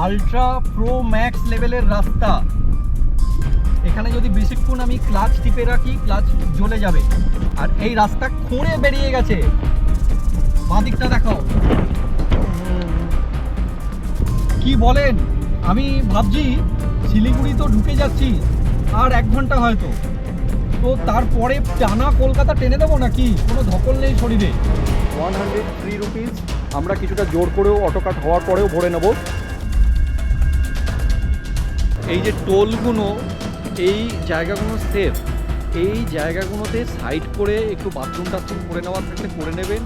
Ultra pro max লেভেলের রাস্তা। এখানে যদি বেশিক্ষণ আমি ক্লাচ টিপে রাখি ক্লাচ জ্বলে যাবে। আর এই রাস্তা খুঁড়ে বেরিয়ে গেছে। বাঁ দিকটা দেখাও। কি বলেন, আমি ভাবছি শিলিগুড়ি তো ঢুকে যাচ্ছি আর 1 ঘন্টা হয়তো, তো তারপরে টানা কলকাতা টেনে দেবো নাকি? কোনো ধকল নেই শরীরে। 103 রুপিস। আমরা কিছুটা জোর করেও অটো কাট হওয়ার পরেও ভরে নেব। এই যে টোলগুলো, এই জায়গাগুলো সেফ। এই জায়গাগুলোতে সাইড করে একটু বাথরুম টাথরুম করে নেওয়ার থাকলে করে নেবেন,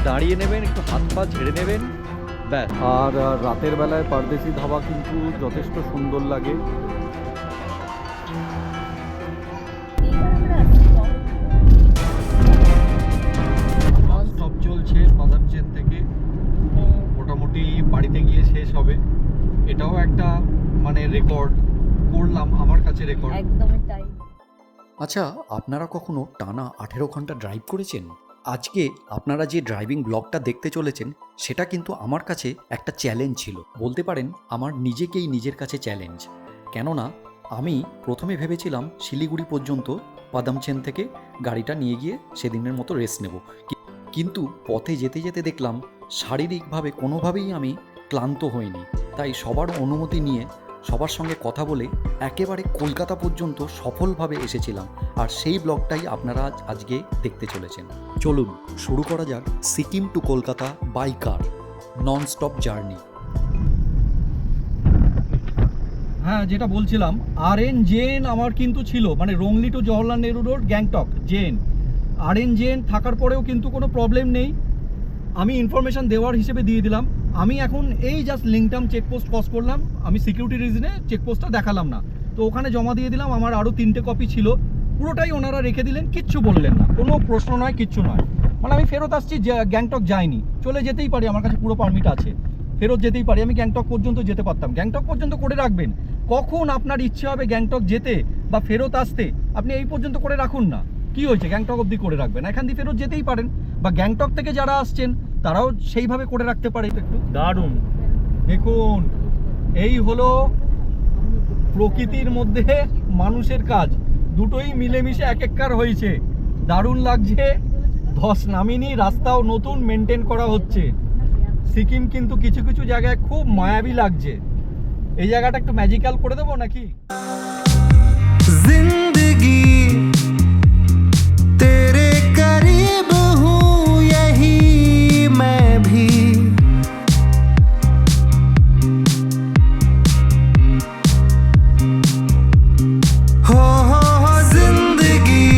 দাঁড়িয়ে নেবেন, একটু হাত পা ঝেড়ে নেবেন, ব্যাস। আর রাতের বেলায় পারদেশি ধাবা কিন্তু যথেষ্ট সুন্দর লাগে। সব চলছে বাদাম চেন থেকে, মোটামুটি বাড়িতে গিয়ে শেষ হবে। এটাও একটা মানে রেকর্ড করলাম, আমার কাছে রেকর্ড একদমই তাই। আচ্ছা, আপনারা কখনো টানা 18 ঘন্টা ড্রাইভ করেছেন? আজকে আপনারা যে ড্রাইভিং ব্লগটা দেখতে চলেছেন সেটা কিন্তু আমার কাছে একটা চ্যালেঞ্জ ছিল, বলতে পারেন আমার নিজের কাছে চ্যালেঞ্জ। কেননা আমি প্রথমে ভেবেছিলাম শিলিগুড়ি পর্যন্ত পাদামচেন থেকে গাড়িটা নিয়ে গিয়ে সেদিনের মতো রেস্ট নেব, কিন্তু পথে যেতে যেতে দেখলাম শারীরিকভাবে কোনোভাবেই আমি ক্লান্ত হইনি। তাই সবার অনুমতি নিয়ে সবার সঙ্গে কথা বলে একেবারে কলকাতা পর্যন্ত সফলভাবে এসেছিলাম। আর সেই ব্লগটাই আপনারা আজকে দেখতে চলেছেন। চলুন শুরু করা যাক Sikkim to Kolkata by car non stop journey. হ্যাঁ, যেটা বলছিলাম, RN জেন আমার কিন্তু ছিল, মানে রংলি টু জওহরলাল নেহরু রোড গ্যাংটক জেন। RN জেন থাকার পরেও কিন্তু কোনো প্রবলেম নেই। আমি ইনফরমেশান দেওয়ার হিসেবে দিয়ে দিলাম। আমি এখন এই জাস্ট লিংটাম চেকপোস্ট ক্রস করলাম, আমি সিকিউরিটি রিজনে চেকপোস্টটা দেখালাম না, তো ওখানে জমা দিয়ে দিলাম। আমার আরও 3টে কপি ছিল, পুরোটাই ওনারা রেখে দিলেন, কিচ্ছু বললেন না, কোনো প্রশ্ন নয়, কিচ্ছু নয়। মানে আমি ফেরত আসছি, গ্যাংটক যাইনি, চলে যেতেই পারি, আমার কাছে পুরো পারমিট আছে, ফেরত যেতেই পারি। আমি গ্যাংটক পর্যন্ত যেতে পারতাম। গ্যাংটক পর্যন্ত করে রাখবেন, কখন আপনার ইচ্ছে হবে গ্যাংটক যেতে বা ফেরত আসতে আপনি এই পর্যন্ত করে রাখুন না। কি হয়েছে, গ্যাংটক অবধি করে রাখবেন, এখান দিয়ে ফেরত যেতেই পারেন। বা গ্যাংটক থেকে যারা আসছেন তারাও সেইভাবে করে রাখতে পারে। একটু দারুণ দেখুন, এই হলো প্রকৃতির মধ্যে মানুষের কাজ, দুটোই মিলেমিশে এক এককার হয়েছে। দারুণ লাগছে। ধস নামিনি, রাস্তাও নতুন মেনটেন করা হচ্ছে। সিকিম কিন্তু কিছু কিছু জায়গায় খুব মায়াবী লাগছে। এই জায়গাটা একটু ম্যাজিক্যাল করে দেবো নাকি? जिंदगी तेरे करीब हूँ यही मैं भी, हो जिंदगी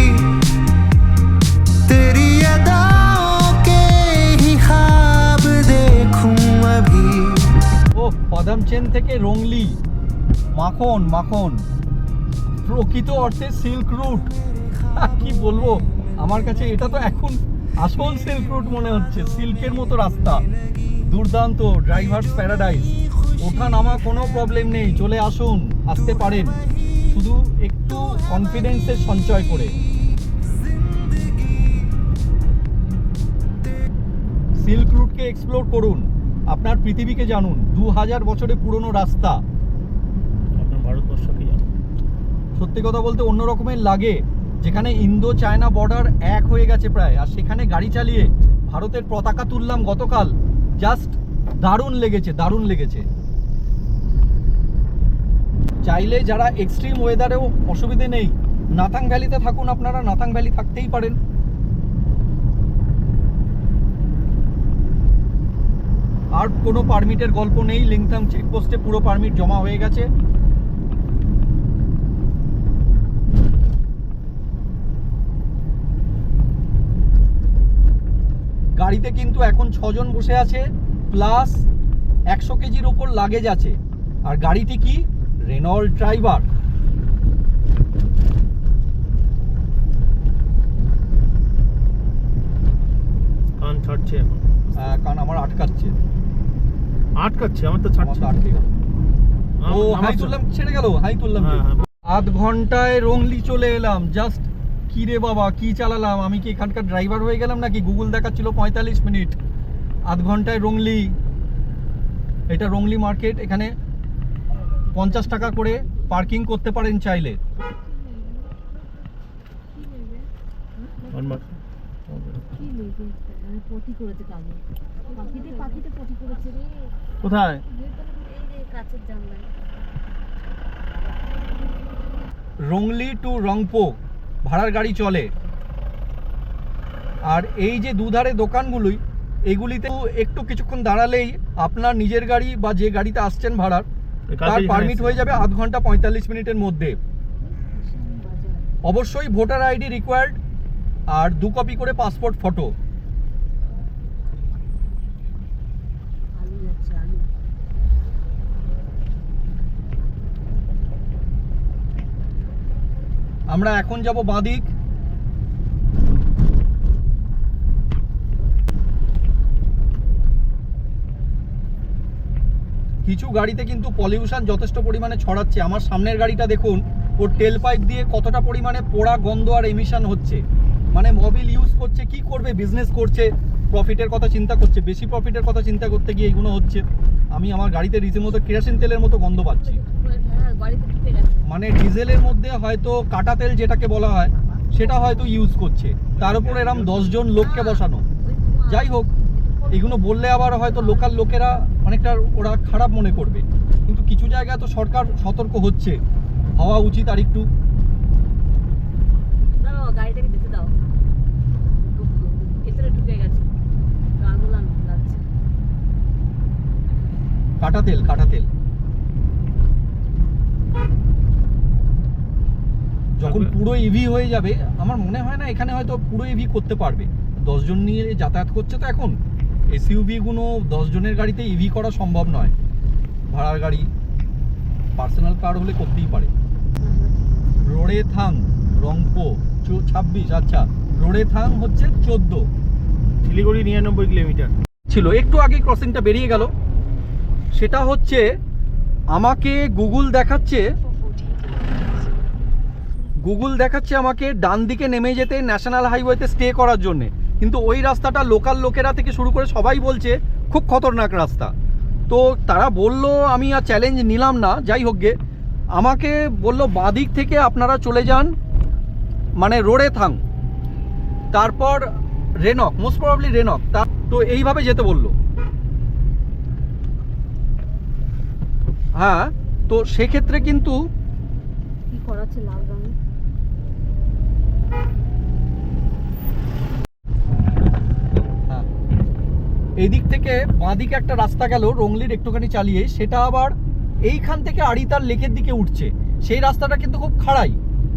तेरी अदाओं के ही ख्वाब देखूं अभी। ও পাদামচেন থেকে রংলি, মাখন মাখন, প্রকৃত অর্থে সিল্ক রুট। কি বলবো, আমার কাছে এটা তো এখন আসল সিল্ক রুট মনে হচ্ছে। সিল্কের মতো রাস্তা, দুর্দান্ত, ড্রাইভার্স প্যারাডাইস। ওঠা নামা কোনো প্রবলেম নেই, চলে আসুন, আসতে পারেন, শুধু একটু কনফিডেন্সের সঞ্চয় করে। সিল্ক রুটকে এক্সপ্লোর করুন, আপনার পৃথিবীকে জানুন। 2000 বছরের পুরনো রাস্তা, আপনার ভারতবর্ষকে জানো। সত্যি কথা বলতে অন্য রকমের লাগে, যেখানে ইন্দো চায়না বর্ডার এক হয়ে গেছে প্রায়, আর সেখানে গাড়ি চালিয়ে ভারতের পতাকা তুললাম গতকাল। জাস্ট দারুণ লেগেছে, দারুণ লেগেছে। চাইলে যারা এক্সট্রিম ওয়েদারেও অসুবিধে নেই, নাথাং ভ্যালিতে থাকুন, আপনারা নাথাং ভ্যালি থাকতেই পারেন। আর কোনো পারমিটের গল্প নেই, লিংথাং চেকপোস্টে পুরো পারমিট জমা হয়ে গেছে। গাড়িতে কিন্তু এখন 6 জন বসে আছে, প্লাস 100 কেজির ওপর লাগেজ আছে। আর গাড়িটি কি, রেনল্ট ড্রাইভার। কান ছাড়ছে এখন, কারণ আমার আটকাচ্ছে, আটকাচ্ছে, আমার তো আমার ছাড়ছে। তো আটকে গেল। ও আমার হাই তো- তুললাম, ছেড়ে গেল, হাই তুললাম। হ্যাঁ, হ্যাঁ। 8 ঘন্টায় রংলি চলে এলাম। জাস্ট কি রে বাবা, কি চালালাম আমি, কি এখানকার ড্রাইভার হয়ে গেলাম নাকি? গুগল দেখাচ্ছিল 45 মিনিট, 8 ঘন্টায় রংলি। এটা রংলি মার্কেট, এখানে 50 টাকা করে পার্কিং করতে পারেন চাইলে। পটি করেছে কালো পাখিতে পটি করেছে রে কোথায়? এই যে কাচের জানলায়। রংলি টু রংপো ভাড়ার গাড়ি চলে। আর এই যে দুধারে দোকানগুলোই, এগুলিতে একটু কিছুক্ষণ দাঁড়ালেই আপনার নিজের গাড়ি বা যে গাড়িতে আসছেন ভাড়ার তার পারমিট হয়ে যাবে আধ ঘন্টা 45 মিনিটের মধ্যে। অবশ্যই ভোটার আইডি রিকোয়ার্ড আর 2 কপি করে পাসপোর্ট ফটো। আলু যাচ্ছে আলু। আমরা এখন যাব বাঁদিক। কিছু গাড়িতে কিন্তু পলিউশন যথেষ্ট পরিমাণে ছড়াচ্ছে। আমার সামনের গাড়িটা দেখুন, ওর টেল পাইপ দিয়ে কতটা পরিমাণে পোড়া গন্ধ আর এমিশন হচ্ছে। মানে মোবিল ইউজ করছে, কি করবে, বিজনেস করছে, প্রফিটের কথা চিন্তা করছে, বেশি প্রফিটের কথা চিন্তা করতে গিয়ে এইগুলো হচ্ছে। আমি আমার গাড়িতে রীতিমতো কেরোসিন তেলের মতো গন্ধ পাচ্ছি। হ্যাঁ গাড়িতে ঢুকে গেছে। মানে ডিজেলের মধ্যে হয়তো কাটা তেল যেটাকে বলা হয় সেটা হয়তো ইউজ করছে, তার উপর এরম 10 জন লোককে বসানো। যাই হোক, এগুলো বললে আবার হয়তো লোকাল লোকেরা অনেকটা ওরা খারাপ মনে করবে, কিন্তু কিছু জায়গায় তো সরকার সতর্ক হচ্ছে, হওয়া উচিত আর একটু। দাও গাড়িটাকে যেতে দাও। ভেতরে ঢুকে গেছে, গাগুলা লাগছে। কাটা তেল যখন পুরো ইভি হয়ে যাবে, আমার মনে হয় না এখানে হয়তো পুরো ইভি করতে পারবে। 10 জন নিয়ে যাতায়াত করছে তো এখন, এসইউভি গুলো 10 জনের গাড়িতে ইভি করা সম্ভব নয়। ভাড়ার গাড়ি, পার্সোনাল কার হলে করতেই পারে। রোড়ে থাং রংপো 26, আচ্ছা রোড়ে থাং হচ্ছে 14, শিলিগুড়ি 99 কিলোমিটার ছিল। একটু আগে ক্রসিংটা বেরিয়ে গেল। সেটা হচ্ছে আমাকে গুগল দেখাচ্ছে আমাকে ডান দিকে নেমে যেতে, ন্যাশনাল হাইওয়েতে স্টে করার জন্যে, কিন্তু ওই রাস্তাটা লোকাল লোকেরা থেকে শুরু করে সবাই বলছে খুব খতরনাক রাস্তা। তো তারা বললো, আমি আর চ্যালেঞ্জ নিলাম না, যাই হোক গে, আমাকে বললো বাঁদিক থেকে আপনারা চলে যান মানে রোড়ে থাং, তারপর রেনক, মোস্ট প্রবাবলি রেনক, তো এইভাবে যেতে বললো। হ্যাঁ, তো সেক্ষেত্রে কিন্তু কি করাচ্ছে লাল রঙে? এই দিক থেকে বাঁদিকে একটা রাস্তা গেল রংলির একটুখানি চালিয়ে, সেটা আবার এইখান থেকে আড়িতার লেকের দিকে উঠছে। সেই রাস্তাটা কিন্তু খুব খাড়াই,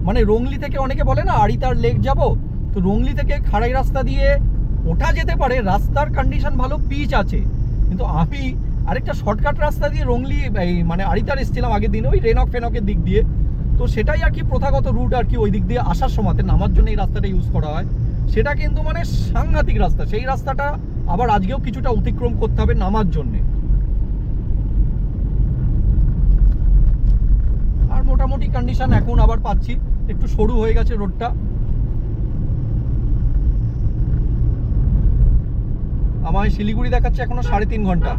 মানে রংলি থেকে অনেকে বলে না আড়িতার লেক যাব, তো রংলি থেকে খাড়াই রাস্তা দিয়ে ওঠা যেতে পারে, রাস্তার কন্ডিশন ভালো, পিচ আছে। কিন্তু আমি আরেকটা শর্টকাট রাস্তা দিয়ে রংলি এই মানে আড়িতার এসেছিলাম আগের দিন, ওই রেনক ফেনকের দিক দিয়ে, তো সেটাই আর কি প্রথাগত রুট আর কি। ওই দিক দিয়ে আসার সময়তে নামার জন্য এই রাস্তাটা ইউজ করা হয়। সেটা কিন্তু মানে সাংঘাতিক রাস্তা, সেই রাস্তাটা আবার আজকেও কিছুটা অতিক্রম করতে হবে নামার জন্যে। আর মোটামুটি কন্ডিশন এখন আবার পাচ্ছি, একটু সরু হয়ে গেছে রোডটা। আমায় শিলিগুড়ি দেখাচ্ছে এখনো 3.5 ঘন্টা।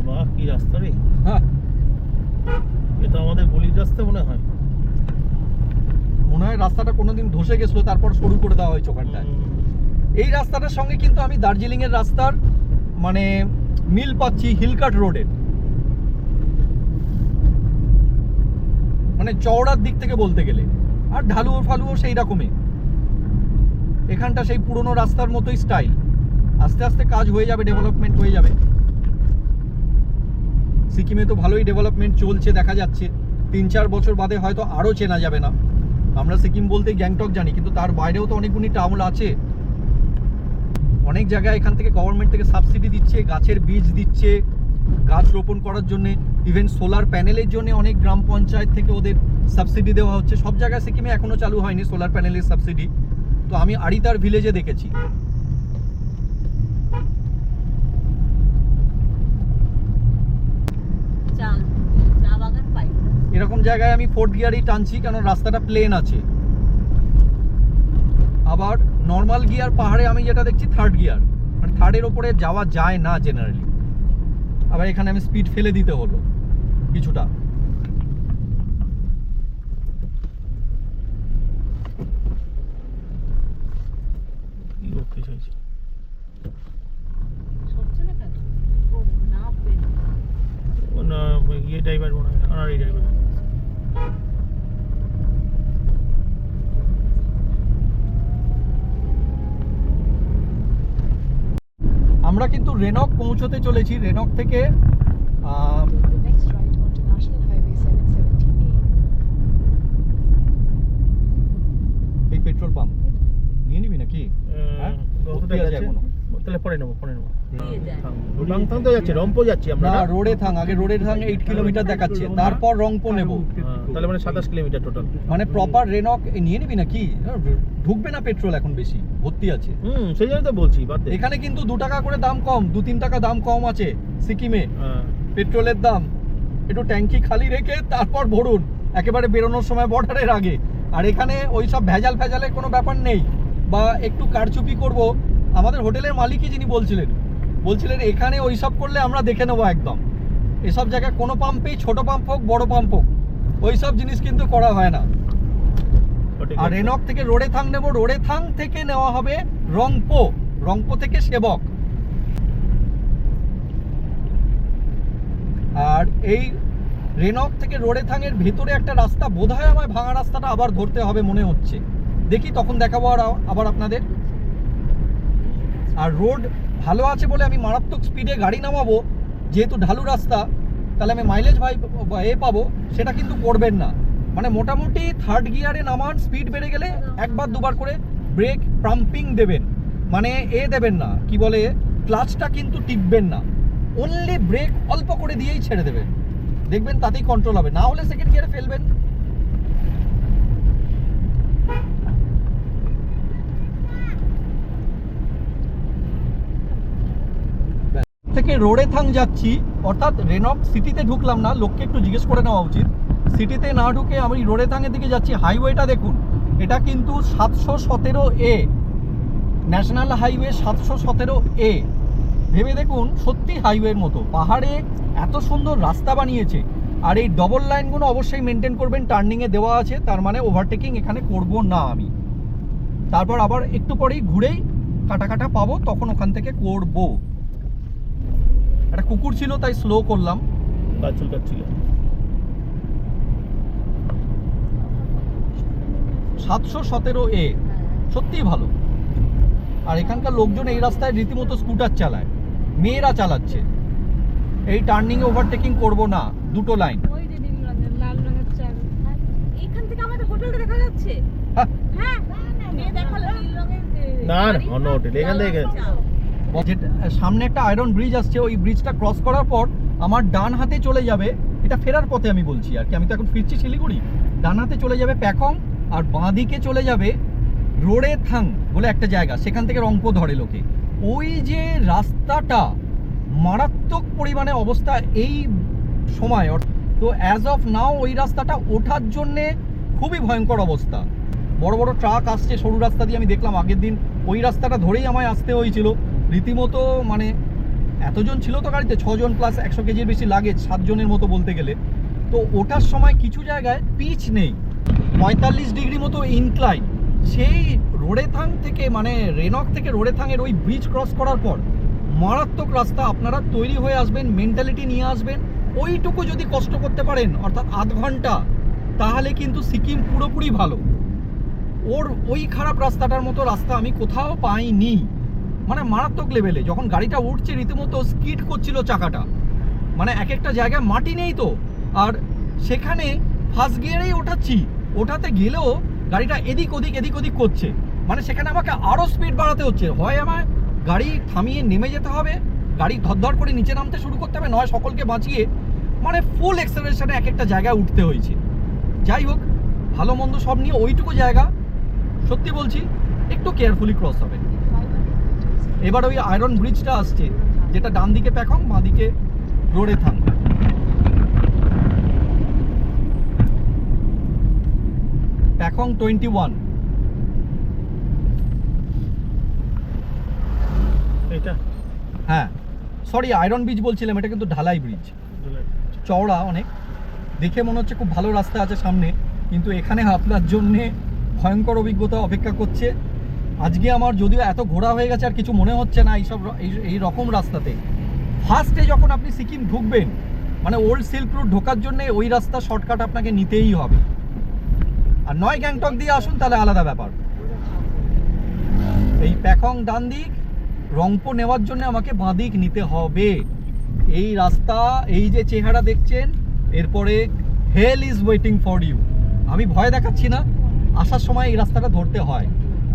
বাহ, কি রাস্তা রে! হ্যাঁ, এটা আমাদের গলির রাস্তা মনে হয়। মনে হয় রাস্তাটা কোনোদিন ধসে গেছিলো, তারপর সরু করে দেওয়া হয়েছে ওখানটায়। এই রাস্তাটার সঙ্গে কিন্তু আমি দার্জিলিং এর রাস্তার মানে মিল পাচ্ছি হিলকাট রোডের, মানে চওড়ার দিক থেকে বলতে গেলে, আর ঢালুও ফালুও সেই রকমই। এখানটা সেই পুরনো রাস্তার মতোই স্টাইল। আস্তে আস্তে কাজ হয়ে যাবে, ডেভেলপমেন্ট হয়ে যাবে। সিকিমে তো ভালোই ডেভেলপমেন্ট চলছে দেখা যাচ্ছে, 3-4 বছর বাদে হয়তো আরও চেনা যাবে না। আমরা সিকিম বলতে গ্যাংটক জানি, কিন্তু তার বাইরেও তো অনেকগুলি টাউন আছে। অনেক জায়গায় এখান থেকে গভর্নমেন্ট থেকে সাবসিডি দিচ্ছে, গাছের বীজ দিচ্ছে গাছ রোপণ করার জন্য, ইভেন সোলার প্যানেলের জন্য অনেক গ্রাম পঞ্চায়েত থেকে ওদের সাবসিডি দেওয়া হচ্ছে। সব জায়গায় সিকিমে এখনও চালু হয়নি সোলার প্যানেলের সাবসিডি, তো আমি আড়িতার ভিলেজে দেখেছি। চা বাগান পাই। এরকম জায়গায় আমি 4th গিয়ারই টানছি, কারণ রাস্তাটা প্লেন আছে। আবার নর্মাল গিয়ার পাহাড়ে আমি যেটা দেখছি থার্ড গিয়ার, মানে থার্ডের ওপরে যাওয়া যায় না জেনারেলি। আবার এখানে আমি স্পিড ফেলে দিতে হলো কিছুটা। কি করতে চাইছি? সরছে না কেন? ও না পেন। ও না, ইয়ে ড্রাইভার মনে হয়, আনারি ড্রাইভার। আমরা কিন্তু রেনক পৌঁছতে চলেছি। রেনক থেকে The next right onto National Highway 770A. এই পেট্রোল পাম্প নিয়ে নিবি নাকি? হ্যাঁ? কতটা ভর্তি আছে যাচ্ছে? এখনো। তাহলে পরে নেবো। দিয়ে দেয়। রংথাং তো যাচ্ছে, রংপো যাচ্ছি আমরা না, না? রোডে থাং। আগে রোডে থাং 8 কিলোমিটার দেখাচ্ছে, তারপর রংপো নেব। তাহলে মানে 27 কিলোমিটার টোটাল। মানে প্রপার রেনক নিয়ে নিবি নাকি? ঢুকবে না পেট্রোল এখন বেশি, ভর্তি আছে। সেই জন্য তো বলছি, বাদ দে। এখানে কিন্তু 2 টাকা করে দাম কম, 2-3 টাকা দাম কম আছে সিকিমে হ্যাঁ। পেট্রোলের দাম। একটু ট্যাঙ্কি খালি রেখে তারপর ভরুন, একেবারে বেরোনোর সময় বর্ডারের আগে। আর এখানে ওই সব ভেজালের কোনো ব্যাপার নেই, বা একটু কারচুপি করব। আমাদের হোটেলের মালিকই যিনি বলছিলেন এখানে ওই সব করলে আমরা দেখে নেবো একদম। এসব জায়গায় কোনো পাম্পেই, ছোট পাম্প হোক বড় পাম্প হোক, ওই সব জিনিস কিন্তু করা হয় না। সঠিক আর আছে। রেনক থেকে রোডে থাং নেব, রোডে থাং থেকে নেওয়া হবে রংপো থেকে সেবক। আর এই রেনক থেকে রোডে থাঙের ভেতরে একটা রাস্তা বোধহয় আমায় ভাঙা রাস্তাটা আবার ধরতে হবে মনে হচ্ছে, দেখি তখন দেখাবো আবার আপনাদের। আর রোড ভালো আছে বলে আমি মারাত্মক স্পিডে গাড়ি নামাবো, যেহেতু ঢালু রাস্তা, তাহলে আমি মাইলেজ পাবো, সেটা কিন্তু করবেন না। মানে মোটামুটি থার্ড গিয়ারে নামান, স্পিড বেড়ে গেলে 1-2 করে ব্রেক পাম্পিং দেবেন, মানে দেবেন না, কি বলে, ক্লাচটা কিন্তু টিপবেন না, অনলি ব্রেক অল্প করে দিয়েই ছেড়ে দেবেন, দেখবেন তাতেই কন্ট্রোল হবে। না হলে সেকেন্ড গিয়ারে ফেলবেন। থেকে রোডে থাং যাচ্ছি, অর্থাৎ রেনক সিটিতে ঢুকলাম না, লোককে একটু জিজ্ঞেস করে নেওয়া উচিত। সিটিতে না ঢুকে আমি রোডে থাঙের দিকে যাচ্ছি। হাইওয়েটা দেখুন, এটা কিন্তু 717A, ন্যাশনাল হাইওয়ে 717A। ভেবে দেখুন, সত্যি হাইওয়ের মতো। পাহাড়ে এত সুন্দর রাস্তা বানিয়েছে। আর এই ডবল লাইনগুলো অবশ্যই মেনটেন করবেন, টার্নিংয়ে দেওয়া আছে, তার মানে ওভারটেকিং এখানে করব না আমি। তারপর আবার একটু পরেই ঘুরেই কাটা পাবো, তখন ওখান থেকে করব। একটা কুকুর ছিল তাই স্লো করলাম। কাচ্ছিল 717A সত্যিই ভালো। আর এখানকার লোকজন এই রাস্তায় রীতিমতো স্কুটার চালায়, মেয়েরা চালাচ্ছে। এই টার্নিংয়ে ওভারটেকিং করব না, দুটো লাইন। ওই যে নীল রঙের, লাল রঙের চাল। এখান থেকে আমাদের হোটেলটা দেখা যাচ্ছে। হ্যাঁ, হ্যাঁ, মেয়ে দেখালো নীল রঙের। না, অন্য হোটেল, এখান থেকে। সামনে একটা আয়রন ব্রিজ আসছে, ওই ব্রিজটা ক্রস করার পর আমার ডান হাতে চলে যাবে, এটা ফেরার পথে আমি বলছি আর কি, আমি তো এখন ফিরছি শিলিগুড়ি। ডান হাতে চলে যাবে প্যাকং, আর বাঁ দিকে চলে যাবে রোডে থাং বলে একটা জায়গা, সেখান থেকে রংপো ধরে লোকে। ওই যে রাস্তাটা মারাত্মক পরিমাণে অবস্থা এই সময়, তো অ্যাজ অফ নাও ওই রাস্তাটা ওঠার জন্যে খুবই ভয়ঙ্কর অবস্থা। বড় বড় ট্রাক আসছে সরু রাস্তা দিয়ে, আমি দেখলাম আগের দিন ওই রাস্তাটা ধরেই আমায় আসতে হয়েছিল রীতিমতো। মানে এতজন ছিল তো গাড়িতে, 6 জন প্লাস 100 কেজির বেশি লাগেজ, 7 জনের মতো বলতে গেলে। তো ওঠার সময় কিছু জায়গায় পিচ নেই, 45 ডিগ্রি মতো ইনক্লাইন। সেই রোডে থাং থেকে, মানে রেনক থেকে রোডে থাঙের ওই ব্রিজ ক্রস করার পর মারাত্মক রাস্তা। আপনারা তৈরি হয়ে আসবেন, মেন্টালিটি নিয়ে আসবেন। ওইটুকু যদি কষ্ট করতে পারেন, অর্থাৎ আধ ঘন্টা, তাহলে কিন্তু সিকিম পুরোপুরি ভালো। ওই খারাপ রাস্তাটার মতো রাস্তা আমি কোথাও পাইনি, মানে মারাত্মক লেভেলে। যখন গাড়িটা উঠছে রীতিমতো স্কিড করছিল চাকাটা, মানে এক একটা জায়গায় মাটি নেই তো। আর সেখানে ফার্স্ট গিয়ারেই ওঠাতে গেলেও গাড়িটা এদিক ওদিক করছে, মানে সেখানে আমাকে আরও স্পিড বাড়াতে হচ্ছে। হয় আমার গাড়ি থামিয়ে নেমে যেতে হবে, গাড়ি ধর করে নিচে নামতে শুরু করতে হবে, নয় সকলকে বাঁচিয়ে মানে ফুল এক্সেলারেশনে এক একটা জায়গায় উঠতে হয়েছে। যাই হোক, ভালো মন্দ সব নিয়ে ওইটুকু জায়গা সত্যি বলছি একটু কেয়ারফুলি ক্রস হবে। এবার ওই আয়রন ব্রিজটা আসছে, যেটা ডান দিকে প্যাকং, বাঁ দিকে রোডে থাং। প্যাকং 21। এটা হ্যাঁ সরি আয়রন ব্রিজ বলছিলাম, এটা কিন্তু ঢালাই ব্রিজ। চওড়া অনেক, দেখে মনে হচ্ছে খুব ভালো রাস্তা আছে সামনে, কিন্তু এখানে আপনার জন্যে ভয়ঙ্কর অভিজ্ঞতা অপেক্ষা করছে। আজকে আমার যদিও এত ঘোরা হয়ে গেছে আর কিছু মনে হচ্ছে না এই রকম রাস্তাতে। ফার্স্টে যখন আপনি সিকিম ঢুকবেন, মানে ওল্ড সিল্ক রুট ঢোকার জন্য ওই রাস্তা শর্টকাট আপনাকে নিতেই হবে। আর নয় গ্যাংটক দিয়ে আসুন তাহলে আলাদা ব্যাপার। এই প্যাকং ডান দিক, রংপো নেওয়ার জন্য আমাকে বাঁ দিক নিতে হবে। এই রাস্তা, এই যে চেহারা দেখছেন, এরপরে hell is waiting for you. আমি ভয় দেখাচ্ছি না, আসার সময় এই রাস্তাটা ধরতে হয়।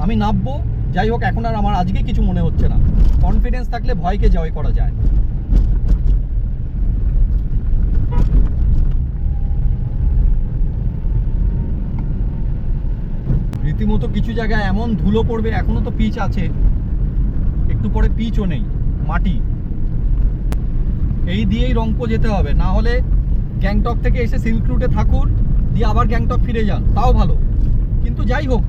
আমি নামবো, যাই হোক এখন আর আমার আজকে কিছু মনে হচ্ছে না। কনফিডেন্স থাকলে ভয়কে জয় করা যায়। রীতিমতো কিছু জায়গায় এমন ধুলো পড়বে, এখনো তো পিচ আছে, একটু পরে পিচও নেই, মাটি। এই দিয়েই রংপো যেতে হবে, না হলে গ্যাংটক থেকে এসে সিল্ক রুটে থাকুন, দিয়ে আবার গ্যাংটক ফিরে যান, তাও ভালো। কিন্তু যাই হোক,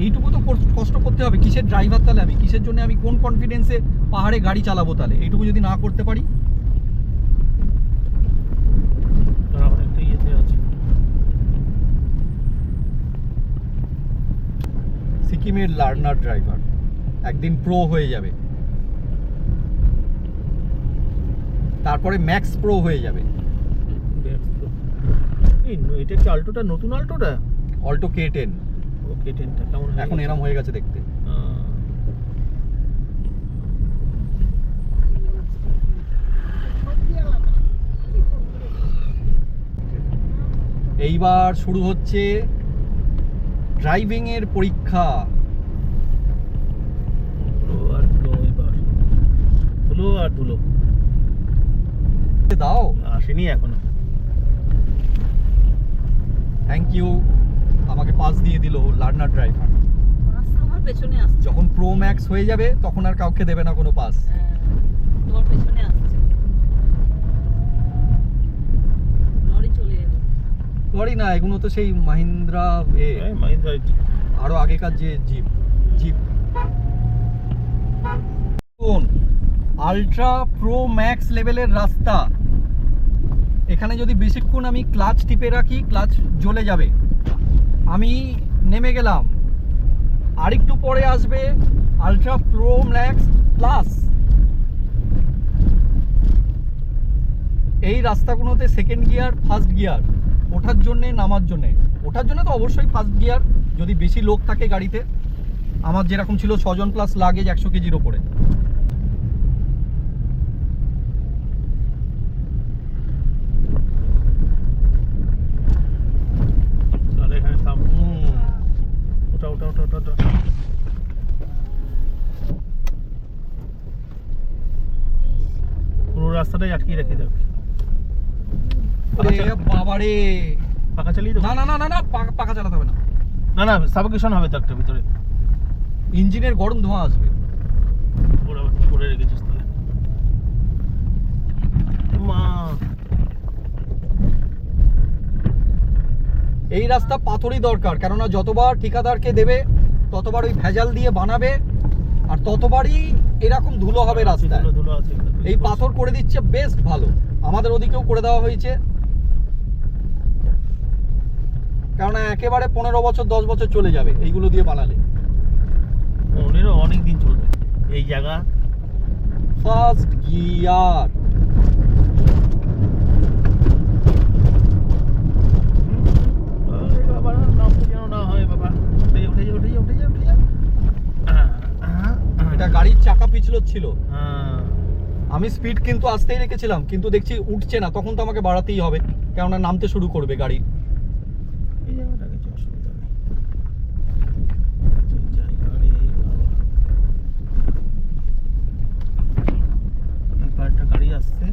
এইটুকু তো কষ্ট করতে হবে। কিসের ড্রাইভার তাহলে আমি, কিসের জন্য আমি কোন কনফিডেন্সে পাহাড়ে গাড়ি চালাবো তাহলে, এইটুকু যদি না করতে পারি। একটা ইয়েতে আছে সিকিমের লার্নার ড্রাইভার, একদিন প্রো হয়ে যাবে, তারপরে ম্যাক্স প্রো হয়ে যাবে। এটা কি আল্টোটা, নতুন আল্টোটা? অল্টো K10 ওকে, 10টা কেমন এখন এরম হয়ে গেছে দেখতে। এইবার শুরু হচ্ছে ড্রাইভিং এর পরীক্ষা। ধুলো আর ধুলো দাও, আসেনি এখনো। থ্যাংক ইউ, আমাকে পাস দিয়ে দিল লার্নার ড্রাইভার। আমার পেছনে আসছে, যখন প্রো ম্যাক্স হয়ে যাবে তখন আর কাউকে দেবে না কোনো পাস। তোমার পেছনে আসছে, লরি চলে এলো। লরি না, এগুলো তো সেই মাহিন্দ্রা মাহিন্দ্রা আরো আগেকার যে জিপ আলট্রা প্রো ম্যাক্স লেভেলের রাস্তা। এখানে যদি বেশিক্ষণ আমি ক্লাচ টিপে রাখি, ক্লাচ জ্বলে যাবে। আমি নেমে গেলাম, আরেকটু পরে আসবে আলট্রা প্রো ম্যাক্স প্লাস। এই রাস্তাগুলোতে সেকেন্ড গিয়ার, ফার্স্ট গিয়ার, ওঠার জন্যে নামার জন্যে। ওঠার জন্য তো অবশ্যই ফার্স্ট গিয়ার, যদি বেশি লোক থাকে গাড়িতে। আমার যেরকম ছিল 6 জন প্লাস লাগেজ 100 কেজির ওপরে। এখানে থাম। ওটা ওটা ওটা ওটা ওটা পুরো রাস্তাটাই আটকে রেখে দেবে। বাবারে, পাকা চালিয়ে দেবো? না না না না না, পাকা চালাতে হবে না। না না, সাফোকেশন হবে তো একটা ভিতরে, ইঞ্জিনের গরম ধোঁয়া আসবে। ওরা কি করে রেখেছিস তাহলে? মা, এই রাস্তা পাথরই দরকার, কেননা যতবার ঠিকাদারকে দেবে ততবার ওই ভেজাল দিয়ে বানাবে, আর ততবারই এরকম ধুলো হবে রাস্তায়। ধুলো ধুলো আছে। এই পাথর করে দিচ্ছে বেস্ট ভালো, আমাদের ওদিকেও করে দেওয়া হয়েছে। কেননা একেবারে 15 বছর 10 বছর চলে যাবে এইগুলো দিয়ে বানালে। ওনেরও অনেক দিন চলবে এই জায়গা। ফার্স্ট গিয়ার, বাবা নাম যেন না হয় বাবা। উঠে যা উঠে যা উঠে যা উঠে যা উঠে যা। এটা গাড়ির চাকা পিছলো ছিল। হ্যাঁ, আমি স্পিড কিন্তু আস্তেই রেখেছিলাম, কিন্তু দেখছি উঠছে না, তখন তো আমাকে বাড়াতেই হবে, কেননা নামতে শুরু করবে গাড়ি। এই জায়গাটা কিছু অসুবিধা নেই। এই জায়গা রে বাবা, এই পার্টটা গাড়ি আসছে।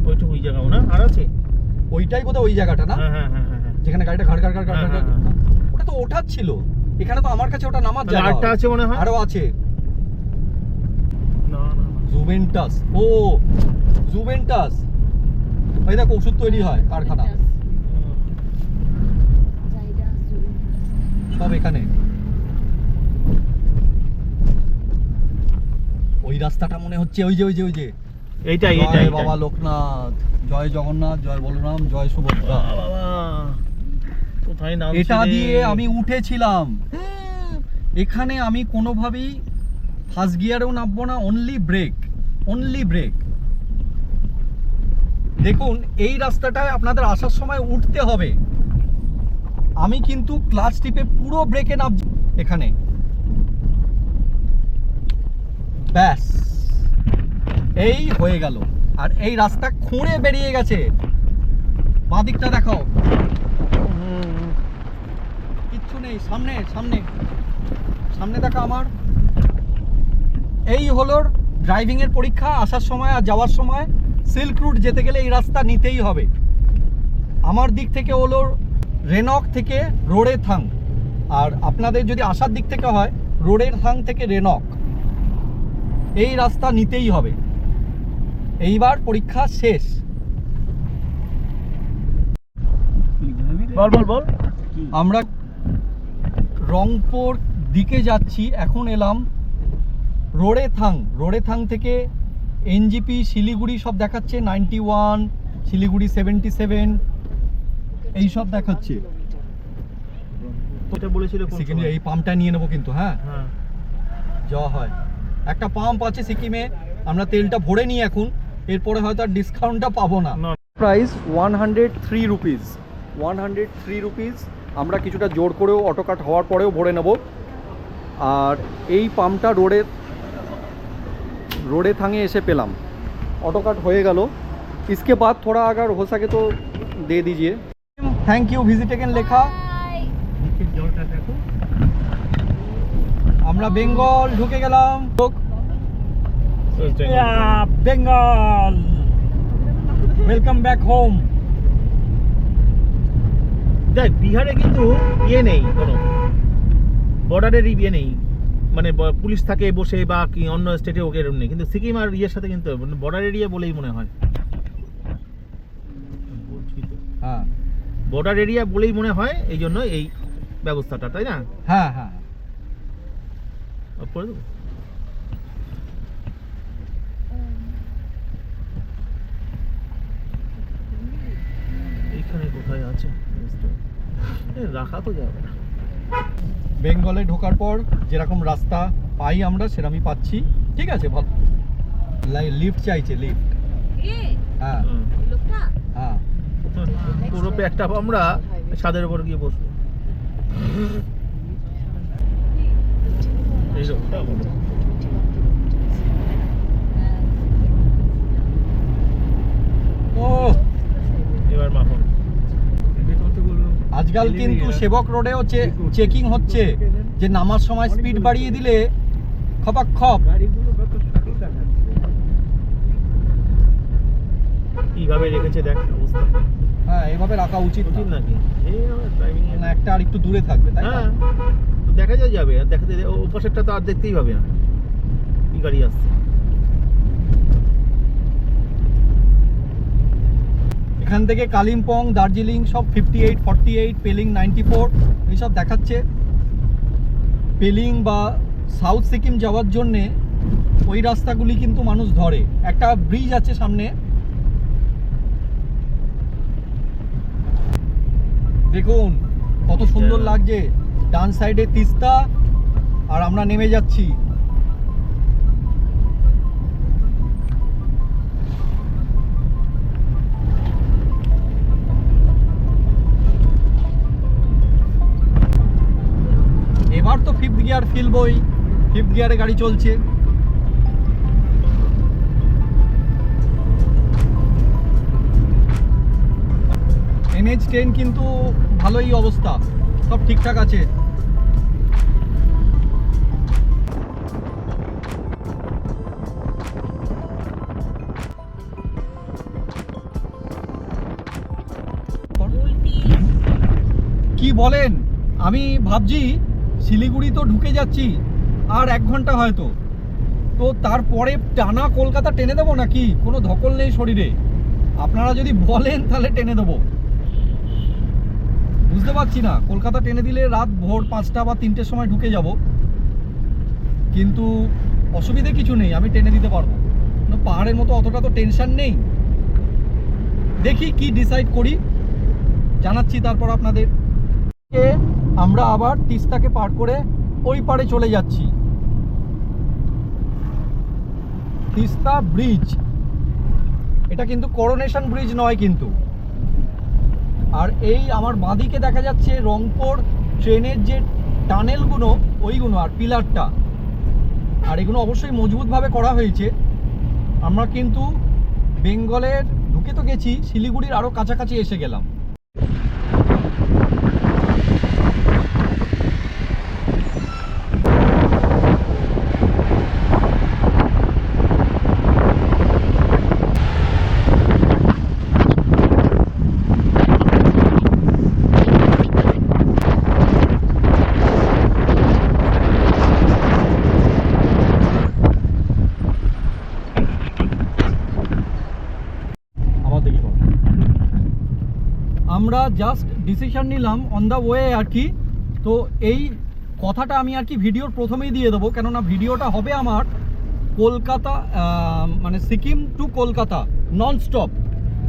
ওইটুকু ওই জায়গাও না আর আছে? ওইটাই বোধহয় ওই জায়গাটা না, হ্যাঁ হ্যাঁ হ্যাঁ হ্যাঁ, যেখানে গাড়িটা ঘাড় ঘাড় ঘাড় ঘাড় ঘাড় হ্যাঁ, ঘাড়। হ্যাঁ, ওটা তো ওঠার ছিল, এখানে তো আমার কাছে ওটা নামার তাহলে জায়গা। আরেকটা আছে মনে হয়। আরো আছে না না না, জুভেন্টাস। ও জুভেন্টাস, এই দেখো ওষুধ তৈরি হয় কারখানা সব এখানে। ওই রাস্তাটা মনে হচ্ছে ওই যে এইটাই জয় বাবা লোকনাথ, জয় জগন্নাথ, জয় বলরাম, জয় সুভদ্রা। বাবা কোথায় নাম এটা দিয়ে আমি উঠেছিলাম। এখানে আমি কোনোভাবেই ফার্স্ট গিয়ারেও নামবো না, অনলি ব্রেক। দেখুন এই রাস্তাটায় আপনাদের আসার সময় উঠতে হবে, আমি কিন্তু ক্লাচ টিপে পুরো ব্রেকে নামছি এখানে। ব্যাস এই হয়ে গেল। আর এই রাস্তা খুঁড়ে বেরিয়ে গেছে। বাঁ দিকটা দেখাও, কিচ্ছু নেই। সামনে দেখা আমার। এই হলো ড্রাইভিং এর পরীক্ষা। আসার সময় আর যাওয়ার সময় সিল্ক রুট যেতে গেলে এই রাস্তা নিতেই হবে। আমার দিক থেকে হলো রেনক থেকে রোডে থাং, আর আপনাদের যদি আসার দিক থেকে হয় রোডের থাং থেকে রেনক, এই রাস্তা নিতেই হবে। এইবার পরীক্ষা শেষ। বল আমরা রংপুর দিকে যাচ্ছি। এখন এলাম রোডে থাং থেকে এনজিপি শিলিগুড়ি সব দেখাচ্ছে, 91 শিলিগুড়ি 77 এই সব দেখাচ্ছে। এটা বলেছিল কোন সিকিমে সময়? এই পাম্পটা নিয়ে নেবো কিন্তু। হ্যাঁ হ্যাঁ যাওয়া হয়, একটা পাম্প আছে সিকিমে, আমরা তেলটা ভরে নিই এখন, এরপরে হয়তো আর ডিসকাউন্টটা পাবো না। না। Price 103 rupees, 103 rupees. আমরা কিছুটা জোর করেও অটো কাট হওয়ার পরেও ভরে নেব। আর এই পাম্পটা रोडे थांगे एसे पेलाम, ऑटो कट हो गल। इसके बाद थोड़ा अगर हो सके तो दे दीजिए। थैंक यू विजिट अगेन लेखा। আমরা বেঙ্গল ঢুকে গেলাম। Bengal welcome back home. দেখ বিহারে কিন্তু ইয়ে নেই, কোনো বর্ডারের ইয়ে নেই, মানে পুলিশ থাকে বসে বা কি অন্য স্টেটে ওকে এরকম নেই, কিন্তু সিকিম আর ইয়ের সাথে কিন্তু বর্ডার এরিয়া বলেই মনে হয়। বলছি তো হ্যাঁ বর্ডার এরিয়া বলেই মনে হয়, এই জন্য এই ব্যবস্থাটা, তাই না? হ্যাঁ হ্যাঁ করে দেবো। এইখানে কোথায় আছে রাখা তো যাবে না। বেঙ্গলে ঢোকার পর যেরকম রাস্তা পাই আমরা সেরকমই পাচ্ছি। ঠিক আছে, ভালো। লিফট চাইছে, লিফট। হ্যাঁ হ্যাঁ পুরো একটা আমরা ছাদের উপর গিয়ে বসবো। এই লোকটা বলো। ও এবার মাখন আজকাল কিন্তু সেবক রোডেও চেকিং হচ্ছে, যে নামার সময় স্পিড বাড়িয়ে দিলে খপাক্ষপ। কিভাবে রেখেছে দেখ অবস্থা। হ্যাঁ এভাবে রাখা উচিত উচিত না, নাকি? এই ড্রাইভিং না একটা আর একটু দূরে থাকবে, তাই না? হ্যাঁ তো দেখা যাবে, আর দেখাতে ওপাশেরটা তো আর দেখতেই পাবে না কি গাড়ি আসছে। এখান থেকে কালিম্পং, দার্জিলিং সব 58, 48, পেলিং 94 এইসব দেখাচ্ছে। পেলিং বা সাউথ সিকিম যাওয়ার জন্যে ওই রাস্তাগুলি কিন্তু মানুষ ধরে। একটা ব্রিজ আছে সামনে, দেখুন কত সুন্দর লাগছে। ডান সাইডে তিস্তা আর আমরা নেমে যাচ্ছি। এবার তো 5th গিয়ার ফিলবই, 5th গিয়ারে গাড়ি চলছে। NH10 কিন্তু ভালোই অবস্থা, সব ঠিকঠাক আছে। কি বলেন? আমি ভাবছি শিলিগুড়ি তো ঢুকে যাচ্ছি আর 1 ঘন্টা হয়তো, তো তারপরে টানা কলকাতা টেনে দেবো নাকি? কোনো ধকল নেই শরীরে। আপনারা যদি বলেন তাহলে টেনে দেবো, বুঝতে পারছি না। কলকাতা টেনে দিলে রাত ভোর 5টা বা 3টের সময় ঢুকে যাব, কিন্তু অসুবিধে কিছু নেই, আমি টেনে দিতে পারবো। পাহাড়ের মতো অতটা তো টেনশন নেই। দেখি কি ডিসাইড করি, জানাচ্ছি তারপর আপনাদের। আমরা আবার তিস্তাকে পার করে ওই পারে চলে যাচ্ছি, তিস্তা ব্রিজ। এটা কিন্তু করোনেশন ব্রিজ নয় কিন্তু। আর এই আমার বাঁদিকে দেখা যাচ্ছে রংপুর ট্রেনের যে টানেলগুলো, ওইগুলো আর পিলারটা, আর এগুলো অবশ্যই মজবুতভাবে করা হয়েছে। আমরা কিন্তু বেঙ্গলের ঢুকে তো গেছি, শিলিগুড়ির আরও কাছাকাছি এসে গেলাম। আমরা জাস্ট ডিসিশন নিলাম অন দ্য ওয়ে আর কি। তো এই কথাটা আমি আর কি ভিডিওর প্রথমেই দিয়ে দেবো, কেননা ভিডিওটা হবে আমার কলকাতা মানে Sikkim to Kolkata non stop.